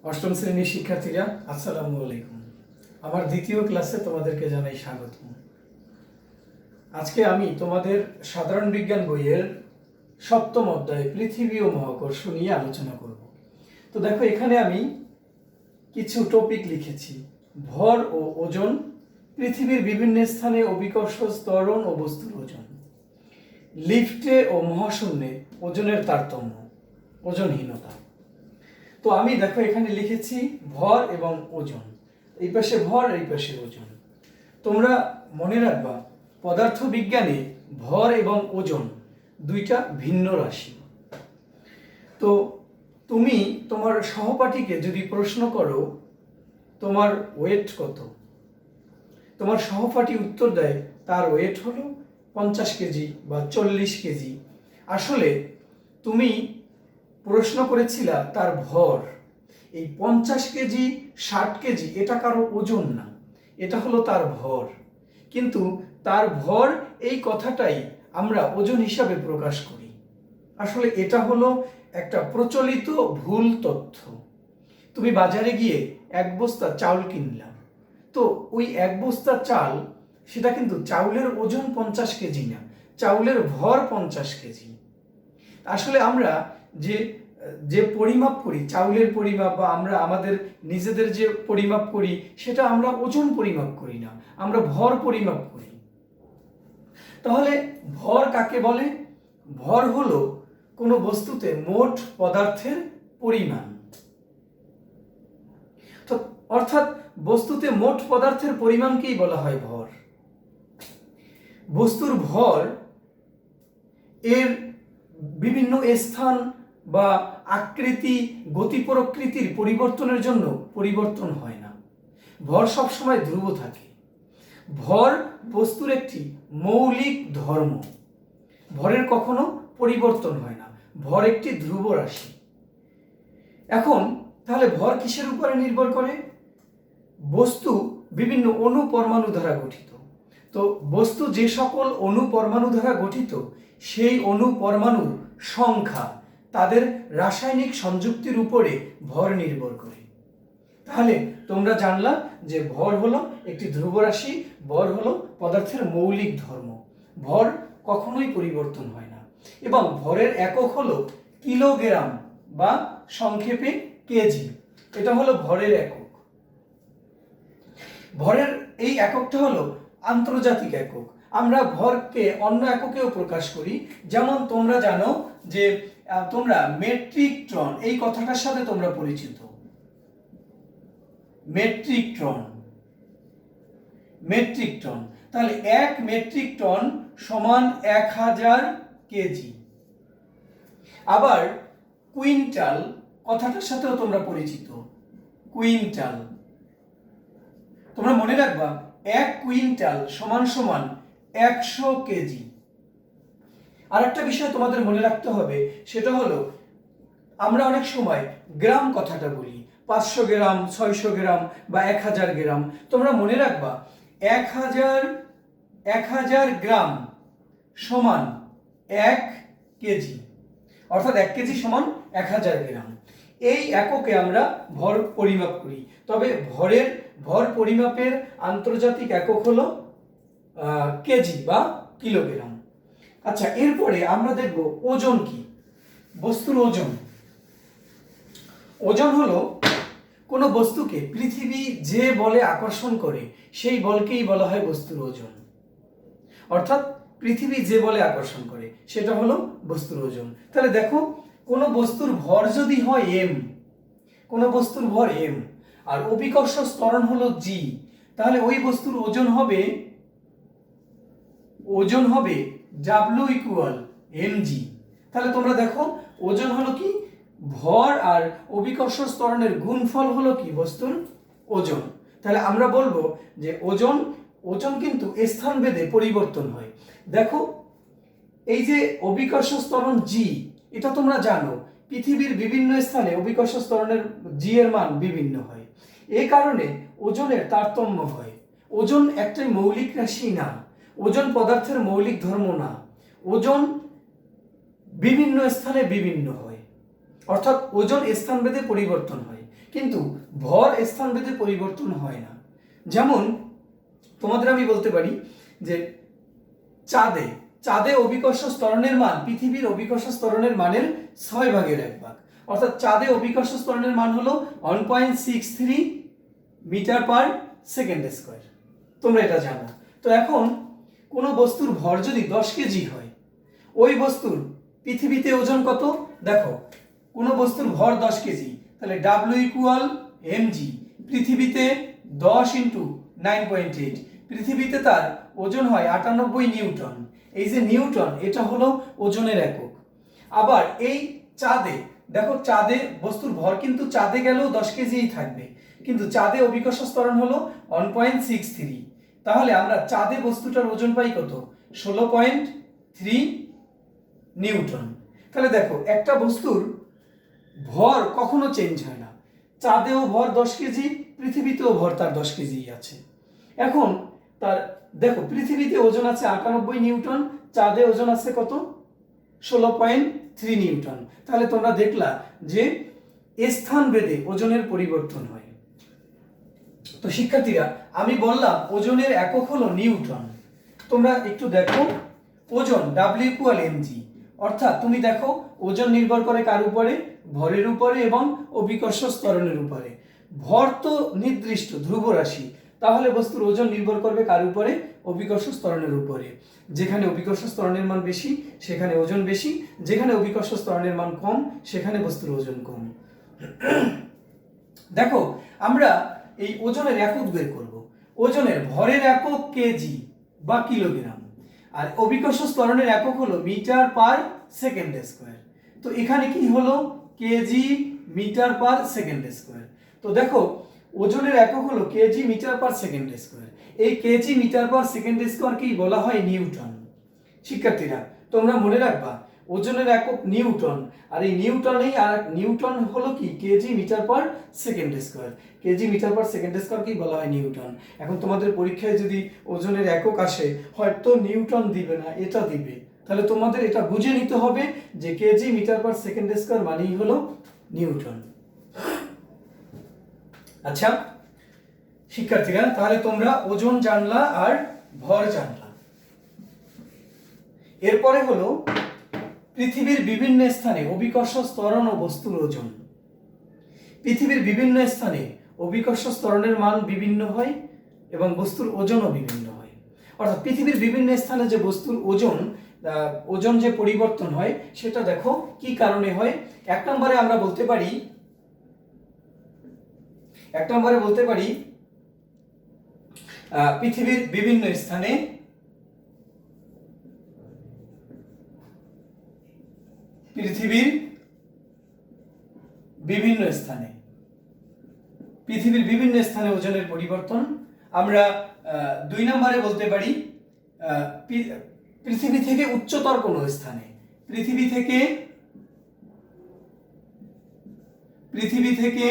অষ্টম শ্রেণীর শিক্ষার্থীরা আসসালামু আলাইকুম। আমার দ্বিতীয় ক্লাসে তোমাদেরকে জানাই স্বাগত। আজকে আমি তোমাদের সাধারণ বিজ্ঞান বইয়ের সপ্তম অধ্যায় পৃথিবী ও মহাকর্ষ নিয়ে আলোচনা করব। তো দেখো, এখানে আমি কিছু টপিক লিখেছি। ভর ও ওজন, পৃথিবীর বিভিন্ন স্থানে অভিকর্ষ, ত্বরণ ও বস্তুর ওজন, লিফটে ও মহাশূন্যে ওজনের তারতম্য, ওজনহীনতা। তো আমি দেখো এখানে লিখেছি ভর এবং ওজন, এই পাশে ভর, এই পাশে ওজন। তোমরা মনে রাখবা, পদার্থ বিজ্ঞানে ভর এবং ওজন দুইটা ভিন্ন রাশি। তো তুমি তোমার সহপাঠীকে যদি প্রশ্ন করো তোমার ওয়েট কত, তোমার সহপাঠী উত্তর দেয় তার ওয়েট হলো 50 কেজি বা 40 কেজি। আসলে তুমি প্রশ্ন করেছিলা তার ভর। এই 50 কেজি 60 কেজি এটা কারো ওজন না, এটা হলো তার ভর। কিন্তু তার ভর এই কথাটাই আমরা ওজন হিসাবে প্রকাশ করি। আসলে এটা হলো একটা প্রচলিত ভুল তথ্য। তুমি বাজারে গিয়ে এক বস্তা চাউল কিনলাম, তো ওই এক বস্তা চাল, সেটা কিন্তু চাউলের ওজন 50 কেজি না, চাউলের ভর 50 কেজি। আসলে আমরা যে পরিমাপ করি, চাউলের পরিমাপ বা আমরা আমাদের নিজেদের যে পরিমাপ করি, সেটা আমরা ওজন পরিমাপ করি না, আমরা ভর পরিমাপ করি। তাহলে ভর কাকে বলে? ভর হলো কোনো বস্তুতে মোট পদার্থের পরিমাণ। তো অর্থাৎ বস্তুতে মোট পদার্থের পরিমাণকেই বলা হয় ভর। বস্তুর ভর এর বিভিন্ন স্থান বা আকৃতি, গতি প্রকৃতির পরিবর্তনের জন্য পরিবর্তন হয় না। ভর সবসময় ধ্রুব থাকে। ভর বস্তুর একটি মৌলিক ধর্ম। ভরের কখনো পরিবর্তন হয় না, ভর একটি ধ্রুব রাশি। এখন তাহলে ভর কিসের উপরে নির্ভর করে? বস্তু বিভিন্ন অণু পরমাণু দ্বারা গঠিত। তো বস্তু যে সকল অণু পরমাণু দ্বারা গঠিত, সেই অণু পরমাণুর সংখ্যা, তাদের রাসায়নিক সংযুক্তির উপরে ভর নির্ভর করে। তাহলে তোমরা জানলা যে ভর হলো একটি ধ্রুব রাশি, ভর হলো পদার্থের মৌলিক ধর্ম। ভর কখনোই পরিবর্তন হয় না। এবং ভরের একক হলো কিলোগ্রাম বা সংক্ষেপে কেজি। এটা হলো ভরের একক। ভরের এই এককটা হলো আন্তর্জাতিক একক। আমরা ভরকে অন্য এককেও প্রকাশ করি। যেমন তোমরা জানো যে তোমরা মেট্রিক টন, এই কথাটার সাথে তোমরা পরিচিত। Metric ton, metric ton. তাহলে 1 মেট্রিক টন সমান 1000 কেজি। আবার কুইন্টাল কথাটার সাথেও তোমরা পরিচিত। কুইন্টাল, তোমরা মনে রাখবা 1 কুইন্টাল সমান সমান 100 কেজি। আর একটা বিষয় তোমাদের মনে রাখতে হবে, সেটা হলো আমরা অনেক সময় গ্রাম কথাটা বলি, 500 গ্রাম, 600 গ্রাম বা 1000 গ্রাম। তোমরা মনে রাখবা 1000 গ্রাম সমান 1 কেজি, অর্থাৎ 1 কেজি সমান 1000 গ্রাম। এই এককে আমরা ভর পরিমাপ করি। তবে ভর পরিমাপের আন্তর্জাতিক একক হলো কেজি বা কিলোগ্রাম। আচ্ছা, এরপরে আমরা দেখব ওজন কি। বস্তুর ওজন। ওজন হলো কোনো বস্তুকে পৃথিবী যে বলে আকর্ষণ করে, সেই বলকেই বলা হয় বস্তুর ওজন। অর্থাৎ পৃথিবী যে বলে আকর্ষণ করে, সেটা হলো বস্তুর ওজন। তাহলে দেখো, কোনো বস্তুর ভর যদি হয় m, কোনো বস্তুর ভর m আর অভিকর্ষ ত্বরণ হলো g, তাহলে ওই বস্তুর ওজন হবে W = mg। তাহলে তোমরা দেখো, ওজন হলো কি? ভর আর অভিকর্ষ ত্বরণের গুণফল হলো কি? বস্তুর ওজন। তাহলে আমরা বলবো যে ওজন কিন্তু স্থানভেদে পরিবর্তন হয়। দেখো, এই যে অভিকর্ষ ত্বরণ g, এটা তোমরা জানো পৃথিবীর বিভিন্ন স্থানে অভিকর্ষ ত্বরণের g এর মান বিভিন্ন হয়। এই কারণে ওজনের তারতম্য হয়। ওজন একটাই মৌলিক রাশি না, ওজন পদার্থের মৌলিক ধর্ম না। ওজন বিভিন্ন স্থানে বিভিন্ন হয়, অর্থাৎ ওজন স্থানভেদে পরিবর্তন হয়। কিন্তু ভর স্থানভেদে পরিবর্তন হয় না। যেমন তোমাদের আমি বলতে পারি যে চাঁদে অভিকর্ষ ত্বরণের মান পৃথিবীর অভিকর্ষ ত্বরণের মানের 6/1 অর্থাৎ চাঁদে অভিকর্ষ ত্বরণের মান হলো 1.63 মিটার পার সেকেন্ড স্কোয়ার। তোমরা এটা জানো। তো এখন কোনো বস্তুর ভর যদি 10 কেজি হয়, ওই বস্তুর পৃথিবীতে ওজন কত? দেখো, কোনো বস্তুর ভর 10 কেজি, তাহলে W ইকুয়াল mg। পৃথিবীতে 10 ইন্টু 9.8, পৃথিবীতে তার ওজন হয় 98 নিউটন। এই যে নিউটন, এটা হলো ওজনের একক। আবার এই চাঁদে দেখো, চাঁদে বস্তুর ভর কিন্তু চাঁদে গেলেও 10 কেজিই থাকবে, কিন্তু চাঁদে অভিকর্ষ ত্বরণ হলো 1.63। তাহলে আমরা চাঁদে বস্তুটার ওজন পাই কত? 16.3 নিউটন। তাহলে দেখো, একটা বস্তুর ভর কখনো চেঞ্জ হয় না। চাঁদেও ভর 10 কেজি, পৃথিবীতেও ভর তার 10 কেজি আছে। এখন তার দেখো, পৃথিবীতে ওজন আছে 98 নিউটন, চাঁদে ওজন আছে কত? 16.3 নিউটন। তাহলে তোমরা দেখলা যে স্থানভেদে ওজনের পরিবর্তন হয়। তো শিক্ষার্থীরা, আমি বললাম ওজনের একক হলো নিউটন। তোমরা একটু দেখো, ওজন W ইকুয়াল mg, অর্থাৎ তুমি দেখো ওজন নির্ভর করে কার উপরে? ভরের উপরে এবং অভিকর্ষ ত্বরণের উপরে। ভর তো নির্দিষ্ট ধ্রুব রাশি, তাহলে বস্তুর ওজন নির্ভর করবে কার উপরে? অভিকর্ষ ত্বরণের উপরে। যেখানে অভিকর্ষ ত্বরণের মান বেশি সেখানে ওজন বেশি, যেখানে অভিকর্ষ ত্বরণের মান কম সেখানে বস্তুর ওজন কম। দেখো, আমরা এই ওজনের একক বের করব। ওজনের ভরের একক কেজি বা কিলোগ্রাম, আর অভিকর্ষ ত্বরণের একক হলো মিটার পার সেকেন্ড স্কোয়ার। তো এখানে কি হলো? Kg metre per second square. তো দেখো, ওজনের একক হলো kg metre per second square. এই কেজি মিটার পার সেকেন্ড স্কোয়ারকেই বলা হয় নিউটন। শিক্ষার্থীরা, তোমরা মনে রাখবা ওজনের একক নিউটন, আর এই নিউটনেই আর নিউটন হলো কি? KG metre per second square. KG metre per second স্কোয়ারকেই বলা হয় নিউটন। এখন তোমাদের পরীক্ষায় যদি ওজনের একক আসে, হয়তো নিউটন দিবে না, এটা দিবে। তাহলে তোমাদের এটা বুঝে নিতে হবে যে kg metre per second square মানেই হলো নিউটন। আচ্ছা শিক্ষার্থীরা, তাহলে তোমরা ওজন জানলা আর ভর জানলা। এরপরে হলো পৃথিবীর বিভিন্ন স্থানে অভিকর্ষ ত্বরণ ও বস্তুর ওজন। পৃথিবীর বিভিন্ন স্থানে অভিকর্ষ ত্বরণের মান বিভিন্ন হয় এবং বস্তুর ওজনও বিভিন্ন হয়। অর্থাৎ পৃথিবীর বিভিন্ন স্থানে যে বস্তুর ওজন যে পরিবর্তন হয়, সেটা দেখো কি কারণে হয়। এক নম্বরে আমরা বলতে পারি পৃথিবীর বিভিন্ন স্থানে পৃথিবীর বিভিন্ন স্থানে ওজনের পরিবর্তন। আমরা 2 নম্বরে বলতে পারি পৃথিবী থেকে উচ্চতর কোনো স্থানে, পৃথিবী থেকে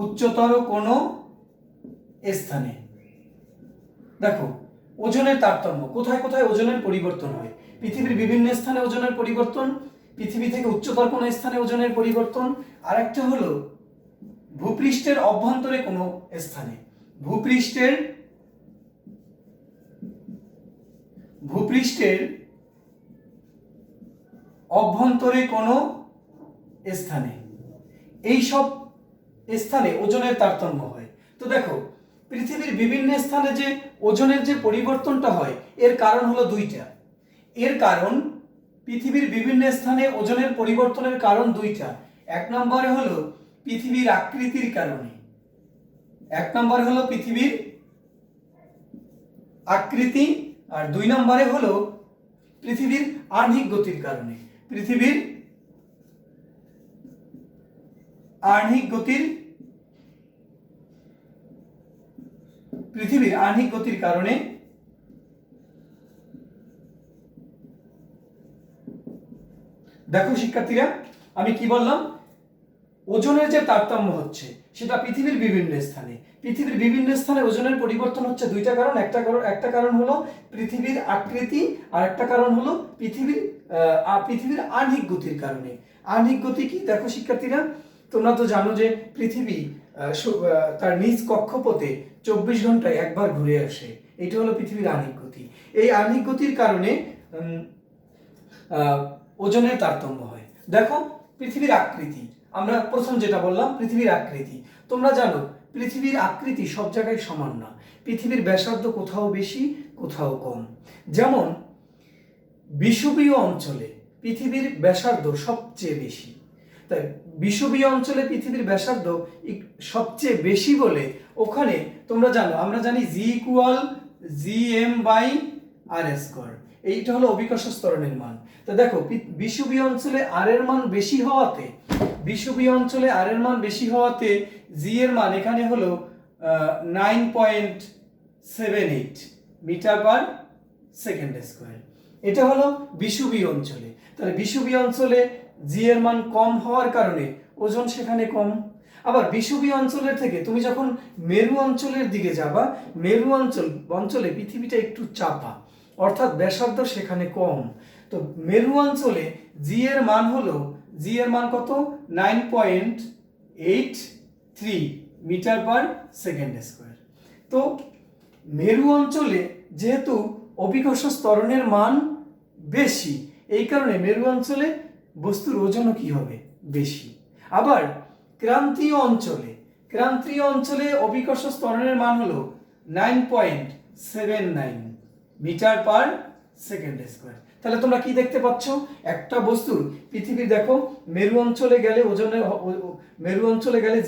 উচ্চতর কোনো স্থানে দেখো ওজনের তারতম্য, কোথায় কোথায় ওজনের পরিবর্তন হয়। পৃথিবীর বিভিন্ন স্থানে ওজনের পরিবর্তন, পৃথিবী থেকে উচ্চতর কোনো স্থানে ওজনের পরিবর্তন, আর একটা হলো ভূপৃষ্ঠের অভ্যন্তরে কোনো স্থানে, ভূপৃষ্ঠের অভ্যন্তরে কোনো স্থানে, এই সব স্থানে ওজনের তারতম্য হয়। তো দেখো, পৃথিবীর বিভিন্ন স্থানে যে ওজনের যে পরিবর্তনটা হয়, এর কারণ হলো 2টা। এর কারণ, পৃথিবীর বিভিন্ন স্থানে ওজনের পরিবর্তনের কারণ 2টা। এক নম্বরে হলো পৃথিবীর আকৃতির কারণে, পৃথিবীর আকৃতি, আর 2 নম্বরে হলো পৃথিবীর আহ্নিক গতির কারণে। পৃথিবীর আহ্নিক গতির কারণে দেখো শিক্ষার্থীরা, আমি কি বললাম? ওজনের যে তারতম্য হচ্ছে সেটা পৃথিবীর বিভিন্ন স্থানে ওজনের পরিবর্তন হচ্ছে 2টা কারণ। একটা কারণ হলো পৃথিবীর আকৃতি, আর একটা কারণ হলো পৃথিবীর পৃথিবীর আহ্নিক গতির কারণে। আহ্নিক গতি কি দেখো শিক্ষার্থীরা, তোমরা তো জানো যে পৃথিবী তার নিজ কক্ষপথে 24 ঘন্টায় একবার ঘুরে আসে। এটা হলো পৃথিবীর আহ্নিক গতি। এই আহ্নিক গতির কারণে ওজনের তারতম্য হয়। দেখো পৃথিবীর আকৃতি, আমরা প্রথম যেটা বললাম পৃথিবীর আকৃতি, তোমরা জানো পৃথিবীর আকৃতি সব জায়গায় সমান না। পৃথিবীর ব্যাসার্ধ কোথাও বেশি কোথাও কম। যেমন বিষুবীয় অঞ্চলে পৃথিবীর ব্যাসার্ধ সবচেয়ে বেশি। তাই বিষুবীয় অঞ্চলে পৃথিবীর ব্যাসার্ধ সবচেয়ে বেশি বলে ওখানে তোমরা জানো, আমরা জানি G=gm/r²। এইটা হলো অভিকর্ষ ত্বরণের মান। তো দেখো বিষুবীয় অঞ্চলে আর এর মান বেশি হওয়াতে, বিষুবীয় অঞ্চলে আর এর মান বেশি হওয়াতে জি এর মান এখানে হলো 9.78 মিটার/সেকেন্ড²। এটা হলো বিষুবীয় অঞ্চলে। তাহলে বিষুবীয় অঞ্চলে জি এর মান কম হওয়ার কারণে ওজন সেখানে কম। আবার বিষুবীয় অঞ্চলের থেকে তুমি যখন মেরু অঞ্চলের দিকে যাবা, মেরু অঞ্চলে পৃথিবীটা একটু চাপা, অর্থাৎ ব্যাসার্ধ সেখানে কম। তো মেরু অঞ্চলে জি এর মান হলো, জি এর মান কত, 9.83 মিটার/সেকেন্ড²। তো মেরু অঞ্চলে যেহেতু অভিকর্ষ ত্বরণের মান বেশি, এই কারণে মেরু অঞ্চলে বস্তুর ওজনও কি হবে, বেশি। আবার ক্রান্তীয় অঞ্চলে অভিকর্ষ ত্বরণের মান হলো 9.79 মিটার/সেকেন্ড²। তাহলে তোমরা কি দেখতে পাচ্ছ, একটা বস্তুর পৃথিবীর দেখো মেরু অঞ্চলে গেলে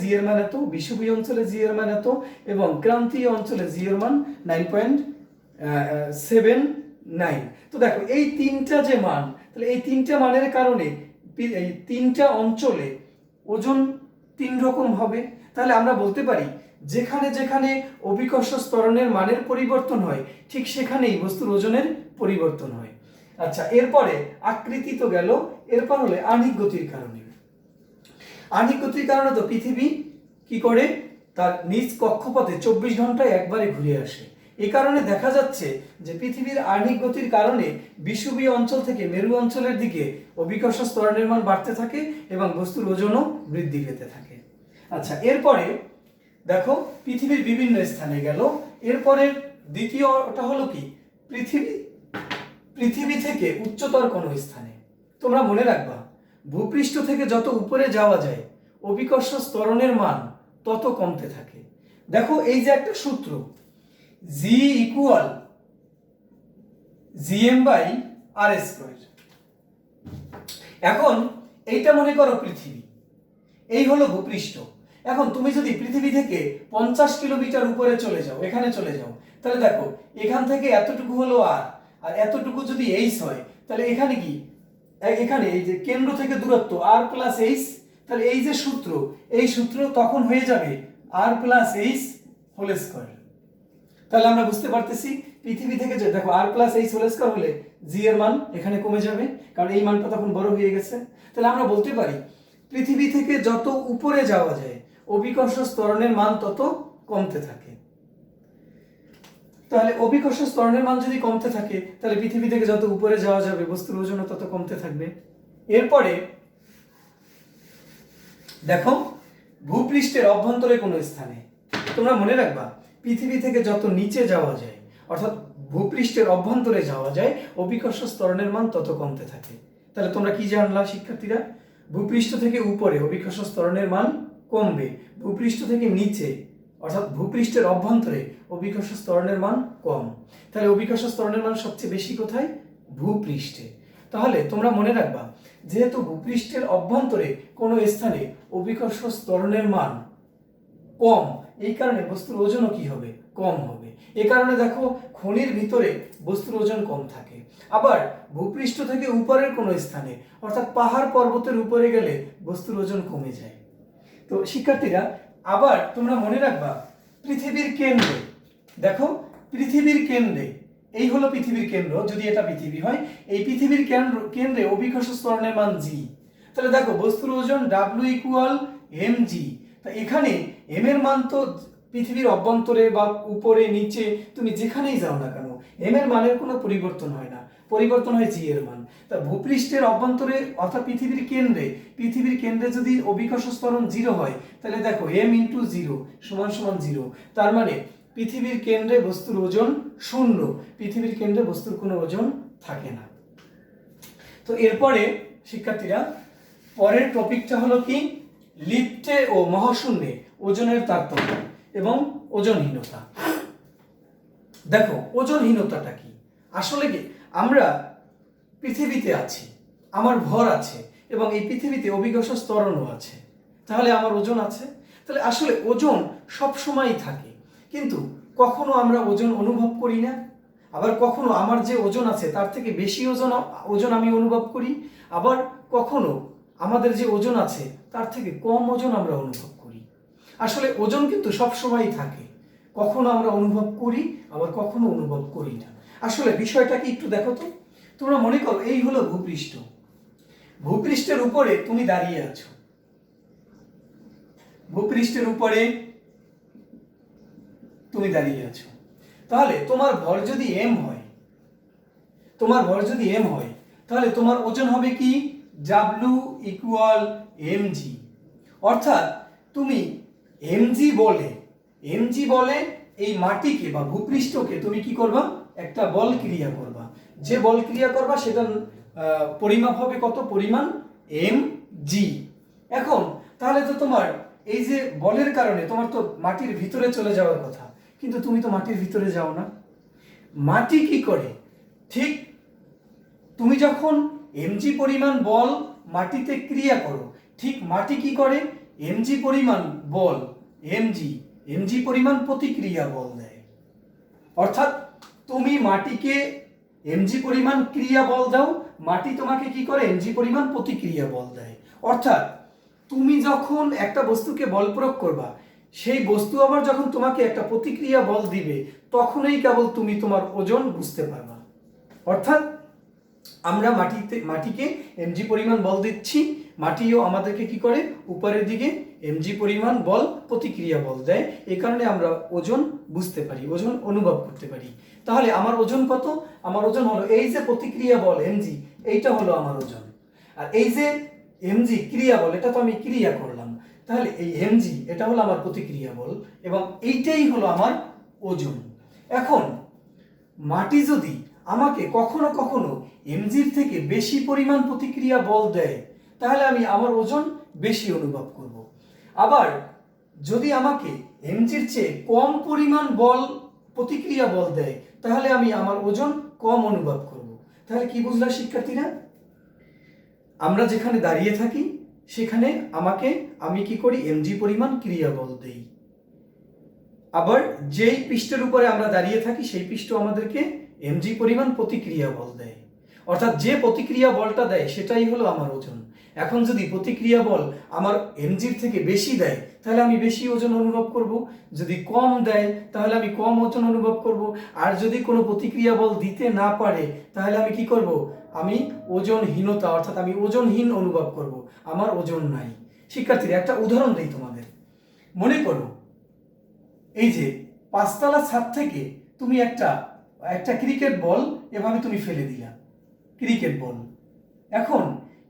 জি এর মান এত, বিষুবীয় অঞ্চলে জি এর মান এত, এবং ক্রান্তীয় অঞ্চলে জি এর মান 9.79। তো দেখো এই তিনটা যে মান, তাহলে এই তিনটা মানের কারণে এই তিনটা অঞ্চলে ওজন তিন রকম হবে। তাহলে আমরা বলতে পারি যেখানে যেখানে অভিকর্ষ ত্বরণের মানের পরিবর্তন হয় ঠিক সেখানেই বস্তুর ওজনের পরিবর্তন হয়। আচ্ছা, এরপরে আকৃতি তো গেল, এরপর হলে আহ্নিক গতির কারণে। আহ্নিক গতির কারণে তো পৃথিবী কি করে, তার নিজ কক্ষপথে 24 ঘন্টায় একবারে ঘুরে আসে। এই কারণে দেখা যাচ্ছে যে পৃথিবীর আহ্নিক গতির কারণে বিষুবীয় অঞ্চল থেকে মেরু অঞ্চলের দিকে অভিকর্ষ ত্বরণের মান বাড়তে থাকে এবং বস্তুর ওজনও বৃদ্ধি পেতে থাকে। আচ্ছা, এরপরে দেখো পৃথিবীর বিভিন্ন স্থানে গেল। এরপরে দ্বিতীয়টা হলো কি, পৃথিবী থেকে উচ্চতর কোনো স্থানে। তোমরা মনে রাখবা ভূপৃষ্ঠ থেকে যত উপরে যাওয়া যায় অভিকর্ষ ত্বরণের মান তত কমতে থাকে। দেখো এই যে একটা সূত্র, G=gm/r²। এখন এইটা মনে করো পৃথিবী, এই হলো ভূপৃষ্ঠ। এখন তুমি যদি পৃথিবী থেকে 50 কিলোমিটার উপরে চলে যাও, এখানে চলে যাও, তাহলে দেখো এখান থেকে এতটুকু হলো আর এতটুকু যদি এইচ হয়, তাহলে এখানে কি, এখানে এই যে কেন্দ্র থেকে দূরত্ব r+h, তাহলে এই যে সূত্র, এই সূত্র তখন হয়ে যাবে r+h²। তাহলে আমরা বুঝতে পারতেছি পৃথিবী থেকে যে দেখো r+h² হলে জি এর মান এখানে কমে যাবে, কারণ এই মানটা তখন বড় হয়ে গেছে। তাহলে আমরা বলতে পারি পৃথিবী থেকে যত উপরে যাওয়া যায় অভিকর্ষ ত্বরণের মান তত কমতে থাকে। তাহলে অভিকর্ষ ত্বরণের মান যদি কমতে থাকে তাহলে পৃথিবী থেকে যত উপরে যাওয়া যাবে বস্তুর ওজনও তত কমতে থাকবে। এরপরে দেখো ভূপৃষ্ঠের অভ্যন্তরে কোনো স্থানে, তোমরা মনে রাখবা পৃথিবী থেকে যত নিচে যাওয়া যায় অর্থাৎ ভূপৃষ্ঠের অভ্যন্তরে যাওয়া যায় অভিকর্ষ ত্বরণের মান তত কমতে থাকে। তাহলে তোমরা কি জানলা শিক্ষার্থীরা, ভূপৃষ্ঠ থেকে উপরে অভিকর্ষ ত্বরণের মান কমবে, ভূপৃষ্ঠ থেকে নিচে অর্থাৎ ভূপৃষ্ঠের অভ্যন্তরে অভিকর্ষ ত্বরণের মান কম। তাহলে অভিকর্ষ ত্বরণের মান সবচেয়ে বেশি কোথায়, ভূপৃষ্ঠে। তাহলে তোমরা মনে রাখবা যেহেতু ভূপৃষ্ঠের অভ্যন্তরে কোনো স্থানে অভিকর্ষ ত্বরণের মান কম, এই কারণে বস্তুর ওজনও কি হবে, কম হবে। এই কারণে দেখো খনির ভিতরে বস্তুর ওজন কম থাকে। আবার ভূপৃষ্ঠ থেকে উপরের কোনো স্থানে অর্থাৎ পাহাড় পর্বতের উপরে গেলে বস্তুর ওজন কমে যায়। তো শিক্ষার্থীরা আবার তোমরা মনে রাখবা পৃথিবীর কেন্দ্রে, দেখো পৃথিবীর কেন্দ্রে, এই হলো পৃথিবীর কেন্দ্র, যদি এটা পৃথিবী হয়, এই পৃথিবীর কেন্দ্রে অভিকর্ষ ত্বরণের মান জি। তাহলে দেখো বস্তুর ওজন W=mg। তা এখানে এম এর মান তো পৃথিবীর অভ্যন্তরে বা উপরে নিচে তুমি যেখানেই যাও না কেন এম এর মানের কোনো পরিবর্তন হয় না। পরিবর্তন হয় জি এর মান। তা ভূপৃষ্ঠের অভ্যন্তরে অর্থাৎ পৃথিবীর কেন্দ্রে যদি অভিকর্ষ ত্বরণ 0 হয়, তাহলে দেখো m × 0 = 0। তার মানে পৃথিবীর কেন্দ্রে বস্তুর ওজন 0, পৃথিবীর কেন্দ্রে বস্তুর কোনো ওজন থাকে না। তো এরপরে শিক্ষার্থীরা পরের টপিকটা হলো কি, লিফটে ও মহাশূন্যে ওজনের তারতম্য এবং ওজনহীনতা। দেখো ওজনহীনতাটা কি? আসলে কি, আমরা পৃথিবীতে আছি, আমার ভর আছে এবং এই পৃথিবীতে অভিকর্ষ ত্বরণও আছে, তাহলে আমার ওজন আছে। তাহলে আসলে ওজন সব সময়ই থাকে, কিন্তু কখনো আমরা ওজন অনুভব করি না, আবার কখনো আমার যে ওজন আছে তার থেকে বেশি ওজন আমি অনুভব করি, আবার কখনো আমাদের যে ওজন আছে তার থেকে কম ওজন আমরা অনুভব করি। আসলে ওজন কিন্তু সব সময়ই থাকে, কখনো আমরা অনুভব করি আবার কখনো অনুভব করি না। আসলে বিষয়টা কি একটু দেখো তো। তোমরা মনে করো এই হলো ভূপৃষ্ঠ, ভূপৃষ্ঠের উপরে তুমি দাঁড়িয়ে আছো, ভূপৃষ্ঠের উপরে তুমি দাঁড়িয়ে আছো। তাহলে তোমার ভর যদি m হয়, তাহলে তোমার ওজন হবে কি, W = mg। অর্থাৎ তুমি mg বলে এই মাটিকে বা ভূপৃষ্ঠকে তুমি কি করবা, একটা বল ক্রিয়া করবা। যে বল ক্রিয়া করবা সেটার পরিমাপ হবে কত, পরিমাণ mg। এখন তাহলে তো তোমার এই যে বলের কারণে তোমার তো মাটির ভিতরে চলে যাওয়ার কথা, কিন্তু তুমি তো মাটির ভিতরে যাও না। মাটি কি করে, ঠিক তুমি যখন mg পরিমাণ বল মাটিতে ক্রিয়া করো, ঠিক মাটি কি করে, mg পরিমাণ বল mg পরিমাণ প্রতিক্রিয়া বল দেয়। অর্থাৎ তুমি মাটিকে mg পরিমাণ ক্রিয়া বল দাও, মাটি তোমাকে কি করে, mg পরিমাণ প্রতিক্রিয়া বল দেয়। অর্থাৎ তুমি যখন একটা বস্তুকে বল প্রয়োগ করবা, সেই বস্তু আবার যখন তোমাকে একটা প্রতিক্রিয়া বল দিবে, তখনই কেবল তুমি তোমার ওজন বুঝতে পারবা। অর্থাৎ আমরা মাটিকে mg পরিমাণ বল দিচ্ছি, মাটিও আমাদেরকে কি করে, উপরের দিকে mg পরিমাণ বল প্রতিক্রিয়া বল দেয়। এই কারণে আমরা ওজন বুঝতে পারি, ওজন অনুভব করতে পারি। তাহলে আমার ওজন কত, আমার ওজন হলো এই যে প্রতিক্রিয়া বল mg, এইটা হলো আমার ওজন। আর এই যে mg ক্রিয়া বল, এটা তো আমি ক্রিয়া করলাম, তাহলে এই mg এটা হলো আমার প্রতিক্রিয়া বল এবং এইটাই হলো আমার ওজন। এখন মাটি যদি আমাকে কখনো কখনো mgর থেকে বেশি পরিমাণ প্রতিক্রিয়া বল দেয়, তাহলে আমি আমার ওজন বেশি অনুভব করব। আবার যদি আমাকে mgর চেয়ে কম পরিমাণ প্রতিক্রিয়া বল দেয়, তাহলে আমি আমার ওজন কম অনুভব করব। তাহলে কি বুঝলা শিক্ষার্থীরা, আমরা যেখানে দাঁড়িয়ে থাকি সেখানে আমি কি করি, mg পরিমাণ ক্রিয়া বল দেই। আবার যেই পৃষ্ঠের উপরে আমরা দাঁড়িয়ে থাকি সেই পৃষ্ঠ আমাদেরকে mg পরিমাণ প্রতিক্রিয়া বল দেয়। অর্থাৎ যে প্রতিক্রিয়া বলটা দেয় সেটাই হলো আমার ওজন। এখন যদি প্রতিক্রিয়া বল আমার mgর থেকে বেশি দেয়, তাহলে আমি বেশি ওজন অনুভব করব, যদি কম দেয় তাহলে আমি কম ওজন অনুভব করব, আর যদি কোনো প্রতিক্রিয়া বল দিতে না পারে তাহলে আমি কি করব, আমি ওজনহীনতা অর্থাৎ আমি ওজনহীন অনুভব করব, আমার ওজন নাই। শিক্ষার্থীরা একটা উদাহরণ দিই তোমাদের। মনে করো এই যে 5 তলা ছাদ থেকে তুমি একটা ক্রিকেট বল এভাবে তুমি ফেলে দিলা, ক্রিকেট বল। এখন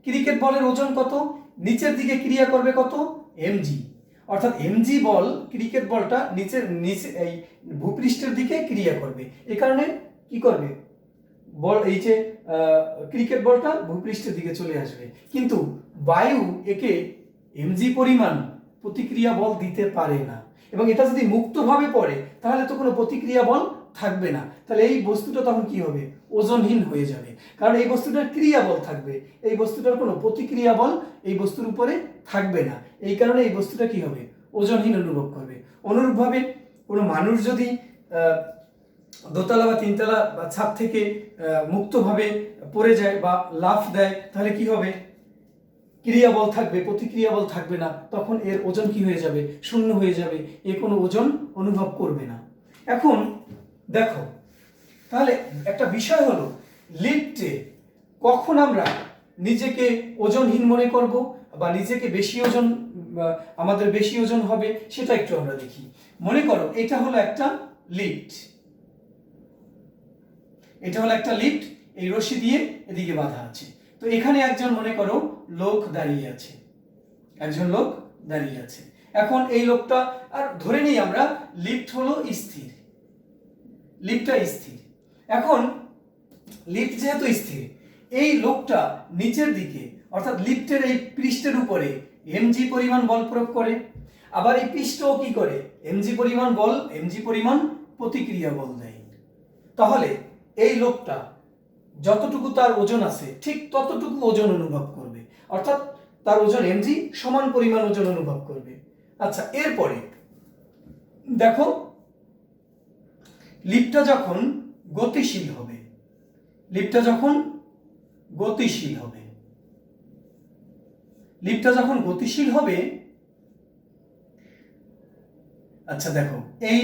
ক্রিকেট বলের ওজন কত, নিচের দিকে ক্রিয়া করবে কত, mg। অর্থাৎ mg বল ক্রিকেট বলটা নিচে এই ভূপৃষ্ঠের দিকে ক্রিয়া করবে, এই কারণে কি করবে, বল এই যে ক্রিকেট বলটা ভূপৃষ্ঠের দিকে চলে আসবে। কিন্তু বায়ু একে mg পরিমাণ প্রতিক্রিয়া বল দিতে পারে না, এবং এটা যদি মুক্তভাবে পড়ে তাহলে তো কোনো প্রতিক্রিয়া বল থাকবে না। তাহলে এই বস্তুটা তখন কি হবে, ওজনহীন হয়ে যাবে, কারণ এই বস্তুটার ক্রিয়া বল থাকবে, এই বস্তুটার কোনো প্রতিক্রিয়া বল এই বস্তুর উপরে থাকবে না। এই কারণে এই বস্তুটা কি হবে, ওজনহীন অনুভব করবে। অনুরূপভাবে কোনো মানুষ যদি দোতলা বা তিনতলা বা ছাদ থেকে মুক্তভাবে পড়ে যায় বা লাফ দেয়, তাহলে কি হবে, ক্রিয়া বল থাকবে, প্রতিক্রিয়া বল থাকবে না, তখন এর ওজন কি হয়ে যাবে, শূন্য হয়ে যাবে, এ কোনো ওজন অনুভব করবে না। এখন দেখো তাহলে একটা বিষয় হলো, লিফটে কখন আমরা নিজেকে ওজনহীন মনে করব বা নিজেকে বেশি ওজন, আমাদের বেশি ওজন হবে, সেটা একটু আমরা দেখি। মনে করো এটা হলো একটা লিফট, এই রশি দিয়ে এদিকে বাঁধা আছে। তো এখানে একজন মনে করো লোক দাঁড়িয়ে আছে, একজন লোক দাঁড়িয়ে আছে। এখন এই লোকটা, আর ধরে নিই আমরা লিফট হলো স্থির, লিফটটা স্থির। এখন লিফট যেহেতু স্থির, এই লোকটা নিচের দিকে অর্থাৎ লিফটের এই পৃষ্ঠের উপরে এমজি পরিমাণ বল প্রয়োগ করে, আবার এই পৃষ্ঠও কি করে এমজি পরিমাণ বল, এমজি পরিমাণ প্রতিক্রিয়া বল দেয়। তাহলে এই লোকটা যতটুকু তার ওজন আছে ঠিক ততটুকু ওজন অনুভব করবে, অর্থাৎ তার ওজন এমজি সমান পরিমাণ ওজন অনুভব করবে। আচ্ছা, এরপরে দেখো লিফটটা যখন গতিশীল হবে, লিফটটা যখন গতিশীল হবে, লিফটটা যখন গতিশীল হবে, আচ্ছা দেখো এই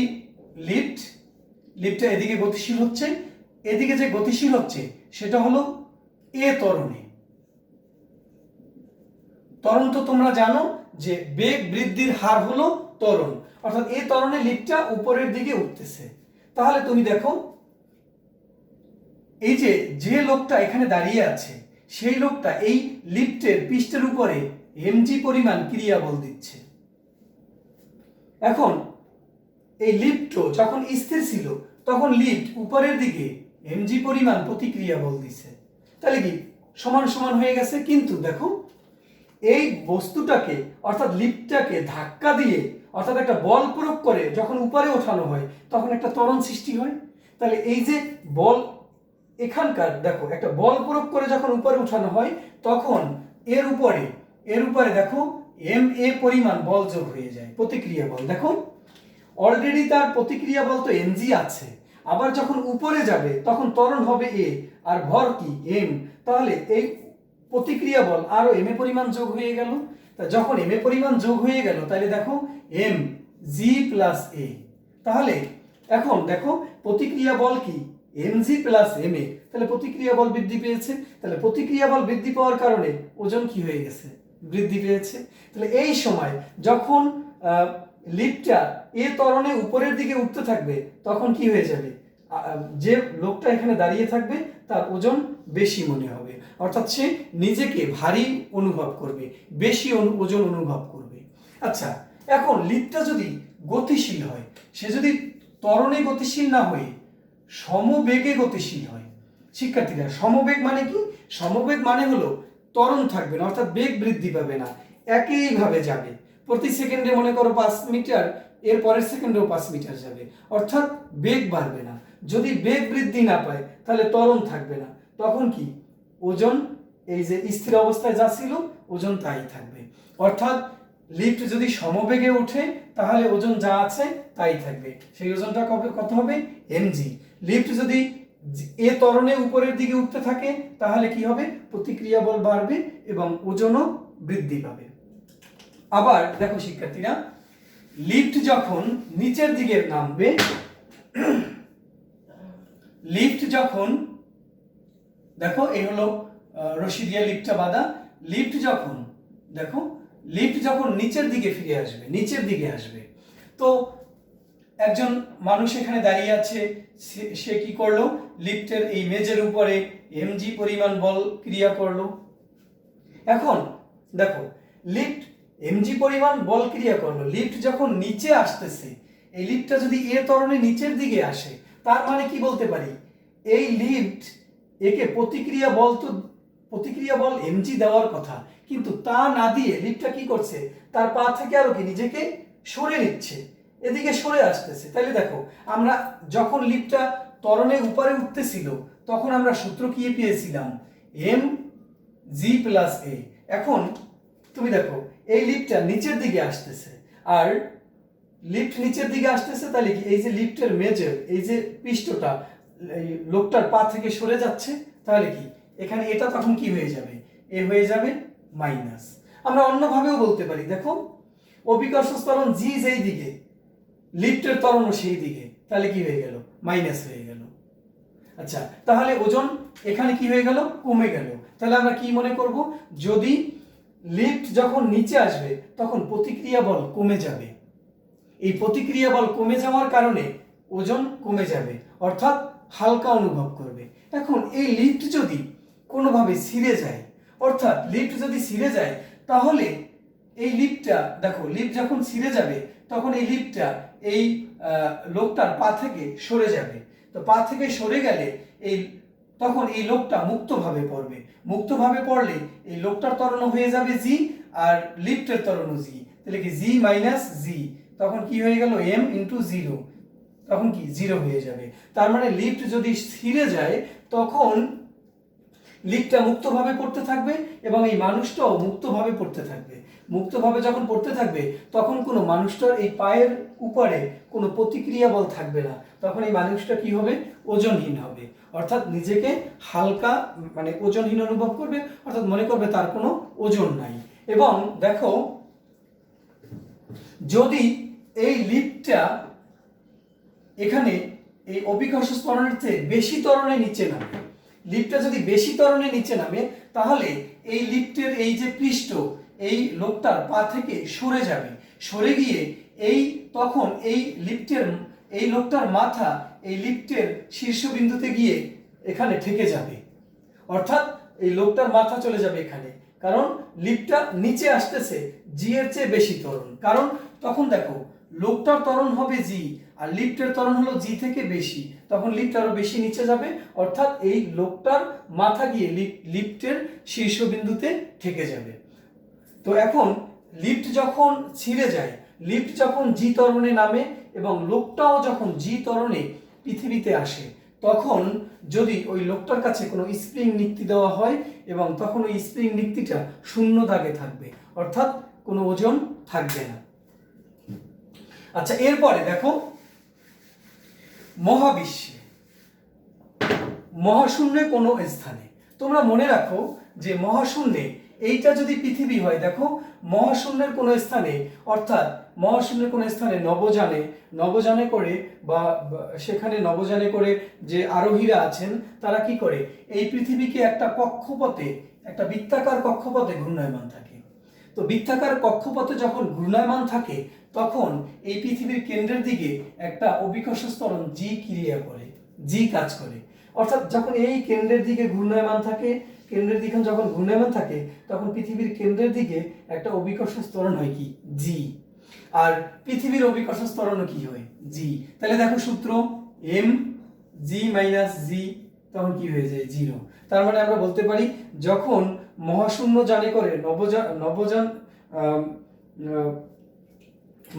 লিফটটা এদিকে গতিশীল হচ্ছে, এদিকে যে গতিশীল হচ্ছে সেটা হলো এ ত্বরণে। ত্বরণ তো তোমরা জানো যে বেগ বৃদ্ধির হার হলো ত্বরণ, অর্থাৎ এ ত্বরণে লিফটটা উপরের দিকে উঠতেছে। তাহলে তুমি দেখো এই যে লোকটা এখানে দাঁড়িয়ে আছে সেই লোকটা এই লিফটের পৃষ্ঠের উপরে এমজি পরিমাণ ক্রিয়া বল দিচ্ছে। এখন এই লিফট যখন স্থির ছিল তখন লিফট উপরের দিকে এমজি পরিমাণ প্রতিক্রিয়া বল দিছে, তাহলে কি সমান সমান হয়ে গেছে। কিন্তু দেখো এই বস্তুটাকে অর্থাৎ লিফটটাকে ধাক্কা দিয়ে অর্থাৎ একটা বল প্রয়োগ করে যখন উপরে ওঠানো হয় তখন একটা ত্বরণ সৃষ্টি হয়। তাহলে এই যে বল এখানকার দেখো একটা বল প্রয়োগ করে যখন উপরে উঠানো হয় তখন এর উপরে দেখো এম এ পরিমাণ বল যোগ হয়ে যায়, প্রতিক্রিয়া বল। দেখো অলরেডি তার প্রতিক্রিয়া বল তো এমজি আছে, আবার যখন উপরে যাবে তখন ত্বরণ হবে এ আর ভর কি এম, তাহলে এই প্রতিক্রিয়া বল আরো এম এ পরিমাণ যোগ হয়ে গেল। তা যখন এম এ পরিমাণ যোগ হয়ে গেল তাহলে দেখো এম জি প্লাস এ, তাহলে এখন দেখো প্রতিক্রিয়া বল কি M G plus M A, তাহলে প্রতিক্রিয়া বল বৃদ্ধি পেয়েছে। তাহলে প্রতিক্রিয়া বল বৃদ্ধি পাওয়ার কারণে ওজন কি হয়ে গেছে, বৃদ্ধি পেয়েছে। তাহলে এই সময় যখন লিফটটা এ ত্বরণে উপরের দিকে উঠতে থাকবে তখন কি হয়ে যাবে, যে লোকটা এখানে দাঁড়িয়ে থাকবে তার ওজন বেশি মনে হবে, অর্থাৎ সে নিজেকে ভারী অনুভব করবে, বেশি ওজন অনুভব করবে। আচ্ছা, এখন লিফটটা যদি গতিশীল হয়, সে যদি ত্বরণে গতিশীল না হয়ে সমবেগে গতিশীল হয়। শিক্ষার্থীরা সমবেগ মানে কি? সমবেগ মানে হলো ত্বরণ থাকবে না, অর্থাৎ বেগ বৃদ্ধি পাবে না, একইভাবে যাবে। প্রতি সেকেন্ডে মনে করো 5 মিটার, এর পরের সেকেন্ডেও 5 মিটার যাবে, অর্থাৎ বেগ বাড়বে না। যদি বেগ বৃদ্ধি না পায় তাহলে ত্বরণ থাকবে না, তখন কি ওজন এই যে স্থির অবস্থায় যা ছিল ওজন তাই থাকবে। অর্থাৎ লিফট যদি সমবেগে ওঠে তাহলে ওজন যা আছে তাই থাকবে, সেই ওজনটা কত হবে এমজি। লিফট যদি এ ত্বরণে উপরের দিকে উঠতে থাকে তাহলে কি হবে, প্রতিক্রিয়া বল বাড়বে এবং ওজনও বৃদ্ধি পাবে। আবার দেখো শিক্ষার্থীরা, লিফট যখন নিচের দিকে নামবে, লিফট যখন দেখো এই হলো রশি দিয়ে লিফটটা বাঁধা, লিফট যখন নিচের দিকে ফিরে আসবে, নিচের দিকে আসবে, তো একজন মানুষ এখানে দাঁড়িয়ে আছে, সে কি করলো, লিফটের এই মেজের উপরে এমজি পরিমাণ বল ক্রিয়া করলো। এখন দেখো লিফট এমজি পরিমাণ বল ক্রিয়া করলো, লিফট যখন নিচে আসতেছে, এই লিফটটা যদি এ ত্বরণে নিচের দিকে আসে তার মানে কি বলতে পারি, এই লিফট একে প্রতিক্রিয়া বল এমজি দেওয়ার কথা, কিন্তু তা না দিয়ে লিফটটা কি করছে, তার পা থেকে আরো কি নিজেকে সরে নিচ্ছে, এদিকে সরে আসতেছে। তাহলে দেখো আমরা যখন লিফটটা ত্বরণে উপরে উঠতেছিল তখন আমরা সূত্র কি পেয়েছিলাম, এম জি প্লাস এ। এখন তুমি দেখো এই লিফটটা নিচের দিকে আসতেছে, আর লিফট নিচের দিকে আসতেছে, তাহলে কি এই যে লিফটের মেজর এই যে পৃষ্ঠটা এই লোকটার পা থেকে সরে যাচ্ছে, তাহলে কি এখানে এটা তখন কি হয়ে যাবে, এ হয়ে যাবে মাইনাস। আমরা অন্যভাবেও বলতে পারি, দেখো অভিকর্ষ ত্বরণ জি যেই দিকে লিফটের ত্বরণও সেই দিকে, তাহলে কি হয়ে গেল, মাইনাস হয়ে গেল। আচ্ছা, তাহলে ওজন এখানে কি হয়ে গেল, কমে গেল। তাহলে আমরা কি মনে করব, যদি লিফট যখন নিচে আসবে তখন প্রতিক্রিয়া বল কমে যাবে, এই প্রতিক্রিয়া বল কমে যাওয়ার কারণে ওজন কমে যাবে, অর্থাৎ হালকা অনুভব করবে। এখন এই লিফট যদি কোনোভাবে ছিঁড়ে যায়, অর্থাৎ লিফট যদি ছিঁড়ে যায়, তাহলে এই লিফটটা দেখো, লিফট যখন ছিঁড়ে যাবে তখন এই লিফটটা এই লোকটার পা থেকে সরে যাবে। তো পা থেকে সরে গেলে তখন এই লোকটা মুক্তভাবে পড়বে। মুক্তভাবে পড়লে এই লোকটার ত্বরণ হয়ে যাবে জি, আর লিফটের ত্বরণ জি। তাহলে কি জি মাইনাস জি, তখন কি হয়ে গেল এম ইন্টু জিরো, তখন কি জিরো হয়ে যাবে। তার মানে লিফট যদি ছিঁড়ে যায় তখন লিফটটা মুক্তভাবে পড়তে থাকবে এবং এই মানুষটাও মুক্তভাবে পড়তে থাকবে। মুক্তভাবে যখন পড়তে থাকবে তখন কোনো মানুষটার এই পায়ের উপরে কোনো প্রতিক্রিয়া বল থাকবে না। তখন এই মানুষটা কি হবে? ওজনহীন হবে, অর্থাৎ নিজেকে হালকা মানে ওজনহীন অনুভব করবে, অর্থাৎ মনে করবে তার কোনো ওজন নাই। এবং দেখো, যদি এই লিফটটা এখানে এই অভিকর্ষ ত্বরণের চেয়ে বেশি ত্বরণে নিচে নামে, লিফটটা যদি বেশি ত্বরণে নিচে নামে, তাহলে এই লিফটের এই যে পৃষ্ঠ এই লোকটার পা থেকে সরে যাবে, সরে গিয়ে তখন এই লোকটার মাথা এই লিফটের শীর্ষবিন্দুতে গিয়ে এখানে ঠেকে যাবে, অর্থাৎ এই লোকটার মাথা চলে যাবে এখানে, কারণ লিফটটা নিচে আসতেছে জি এর চেয়ে বেশি ত্বরণ। কারণ তখন দেখো, লোকটার ত্বরণ হবে জি আর লিফটের ত্বরণ হলো জি থেকে বেশি, তখন লিফট আরো বেশি নিচে যাবে, অর্থাৎ এই লোকটার মাথা গিয়ে লিফটের শীর্ষবিন্দুতে ঠেকে যাবে। তো এখন লিফট যখন ছিঁড়ে যায়, লিফট যখন জি ত্বরণে নামে এবং লোকটাও যখন জি ত্বরণে পৃথিবীতে আসে, তখন যদি ওই লোকটার কাছে কোনো স্প্রিং নিক্তি দেওয়া হয় এবং তখন ওই স্প্রিং নিক্তিটা শূন্য দাগে থাকবে, অর্থাৎ কোনো ওজন থাকবে না। আচ্ছা, এরপরে দেখো, মহাবিশ্বে মহাশূন্যে কোনো স্থানে, তোমরা মনে রাখো যে মহাশূন্যে এইটা যদি পৃথিবী হয়, দেখো মহাশূন্যের কোনো স্থানে, অর্থাৎ মহাশূন্যের কোনো স্থানে নবযানে করে বা সেখানে নবযানে করে যে আরোহীরা আছেন তারা কি করে, এই পৃথিবীকে একটা কক্ষপথে, একটা বৃত্তাকার কক্ষপথে ঘূর্ণায়মান থাকে। তো বৃত্তাকার কক্ষপথে যখন ঘূর্ণায়মান থাকে তখন এই পৃথিবীর কেন্দ্রের দিকে একটা অভিকর্ষ ত্বরণ জি ক্রিয়া করে, জি কাজ করে, অর্থাৎ যখন এই কেন্দ্রের দিকে ঘূর্ণায়মান থাকে, কেন্দ্রের দিকে যখন ঘূর্ণায়মান থাকে তখন পৃথিবীর কেন্দ্রের দিকে একটা অভিকর্ষ ত্বরণ হয় কি জি, আর পৃথিবীর অভিকর্ষ ত্বরণও কি হয় জি। তাহলে দেখো সূত্র এম জি মাইনাস জি, তখন কি হয়ে যায় জিরো। তার মানে আমরা বলতে পারি যখন মহাশূন্য যানে করে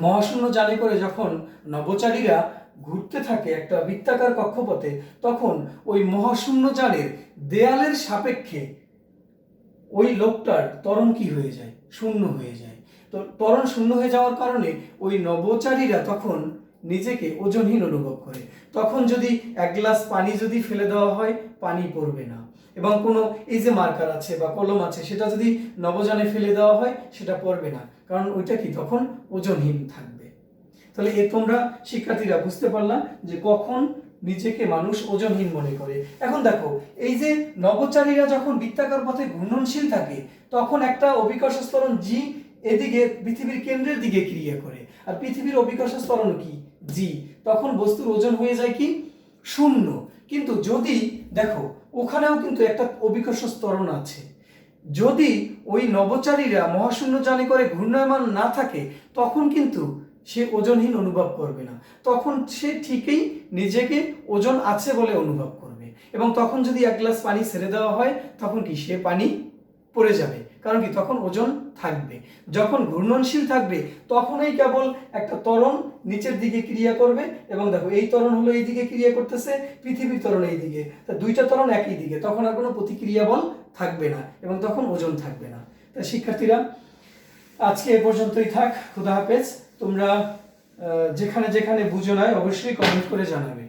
মহাশূন্য যানে করে যখন নভোচারীরা ঘুরতে থাকে একটা বৃত্তাকার কক্ষপথে, তখন ওই মহাশূন্য যানের দেয়ালের সাপেক্ষে ওই লোকটার ত্বরণ কি হয়ে যায়? শূন্য হয়ে যায়। তো ত্বরণ শূন্য হয়ে যাওয়ার কারণে ওই নভোচারীরা তখন নিজেকে ওজনহীন অনুভব করে। তখন যদি এক গ্লাস পানি যদি ফেলে দেওয়া হয়, পানি পড়বে না, এবং কোনো এই যে মার্কার আছে বা কলম আছে সেটা যদি নবযানে ফেলে দেওয়া হয় সেটা পড়বে না, কারণ ওইটা কি তখন ওজনহীন থাকবে। তাহলে তোমরা শিক্ষার্থীরা বুঝতে পারলাম যে কখন নিজেকে মানুষ ওজনহীন মনে করে। এখন দেখো, এই যে নভোচারীরা যখন বৃত্তাকার পথে ঘূর্ণনশীল থাকে তখন একটা অভিকর্ষ ত্বরণ জি এদিকে পৃথিবীর কেন্দ্রের দিকে ক্রিয়া করে, আর পৃথিবীর অভিকর্ষ ত্বরণ কি জি, তখন বস্তুর ওজন হয়ে যায় কি শূন্য। কিন্তু যদি দেখো, ওখানেও কিন্তু একটা অভিকর্ষ ত্বরণ আছে, যদি ওই নভোচারীরা মহাশূন্য যানে করে ঘূর্ণায়মান না থাকে তখন কিন্তু সে ওজনহীন অনুভব করবে না, তখন সে ঠিকই নিজেকে ওজন আছে বলে অনুভব করবে, এবং তখন যদি এক গ্লাস পানি ছেড়ে দেওয়া হয় তখন কি সে পানি পড়ে যাবে, কারণ কি তখন ওজন থাকবে। যখন ঘূর্ণনশীল থাকবে তখনই কেবল একটা ত্বরণ নিচের দিকে ক্রিয়া করবে, এবং দেখো এই ত্বরণ হলো এই দিকে ক্রিয়া করতেছে, পৃথিবীর ত্বরণ এই দিকে, তা দুইটা ত্বরণ একই দিকে, তখন আর কোনো প্রতিক্রিয়া বল থাকবে না এবং তখন ওজন থাকবে না। তা শিক্ষার্থীরা, আজকে এ পর্যন্তই থাক। খুদা হাফেজ। তোমরা যেখানে যেখানে বুঝো নাই অবশ্যই কমেন্ট করে জানাবে।